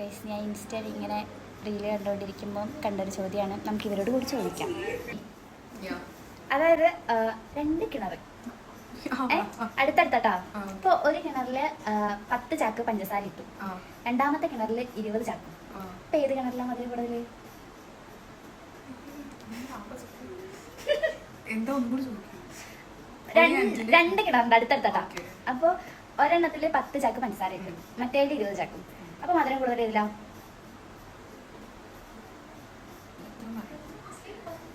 Guys ഞാൻ ഇൻസ്റ്റയിൽ ഇങ്ങനെ റീല് കണ്ടുകൊണ്ടിരിക്കുമ്പം കണ്ടൊരു ചോദ്യമാണ്, നമുക്ക് ഇവരോട് കൂടി ചോദിക്കാം. അതായത് 2 കിണർ അടുത്തടുത്തട്ടാ. ഇപ്പൊ ഒരു കിണറില് 10 ചാക്ക് പഞ്ചസാര ഇട്ടു, രണ്ടാമത്തെ കിണറില് 20 ചാക്ക്. ഇപ്പൊ ഏത് കിണറിലാണ് അതിൽ കൂടുതൽ? രണ്ട് കിണറിന്റെ അടുത്തടുത്തട്ടാ. അപ്പൊ ഒരെണ്ണത്തില് 10 ചാക്ക് പഞ്ചസാര ഇട്ടു, മറ്റേതിൽ 20 ചാക്കും. അപ്പൊ മധുരം കൂടുതൽ ഏതിലാ?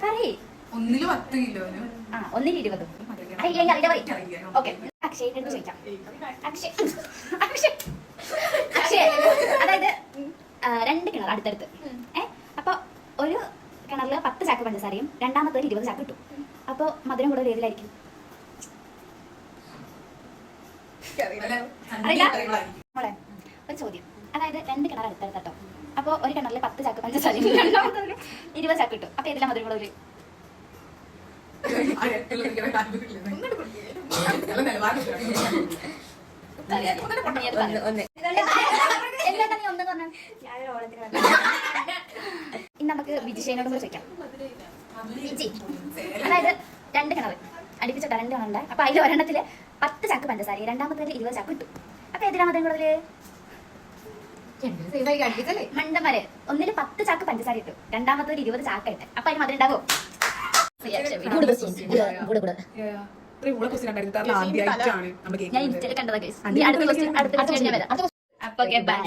പറയ്. ഒന്നില് 10 കിലോന്, ഒന്നിന് 20. ഓക്കെ, അക്ഷയന്റെ അടുത്ത് ചോദിക്കാം. അക്ഷയ് അതായത് 2 കിണർ അടുത്തടുത്ത്. അപ്പൊ ഒരു കിണറില് 10 ചാക്ക് പഞ്ചസാരയും രണ്ടാമത്തെ 20 ചാക്ക് ഇട്ടു. അപ്പൊ മധുരം കൂടുതൽ ഏതിലായിരിക്കും? മോളെ ഒരു ചോദ്യം, അതായത് 2 കിണർ അടുത്തടുത്തോ. അപ്പൊ ഒരു കിണറില് 10 ചാക്ക് പഞ്ചസാരയും രണ്ടാമത്തെ 20 ചാക്ക് ഇട്ടു. അപ്പൊ ഏതിലാ മധുരം കൂടുതൽ? ഇനി നമുക്ക് വിജിഷേനോട് ചോദിക്കാം. അതായത് 2 കിണർ അടുപ്പിച്ചിട്ട 2 കിണറുണ്ട്. അപ്പൊ അതിൽ ഒരെണ്ണത്തില് 10 ചാക്ക് പഞ്ചസാര, രണ്ടാമത്തെ 20 ചാക്ക് ഇട്ടു. അപ്പൊ ഏതിലാ മധുരം കൂടുതല്? മണ്ടന്മാര്, ഒന്നില് 10 ചാക്ക് പഞ്ചസാര ഇട്ടു, രണ്ടാമത്തെ 20 ചാക്ക് ഇട്ട്. അപ്പൊ അതിന് മധുരം ഉണ്ടാവോ? ഞാൻ ഇൻസ്റ്റയിൽ കണ്ടതാ. അടുത്ത ക്വസ്റ്റ്യൻ ഞാൻ വരാം. അപ്പൊ ബൈ.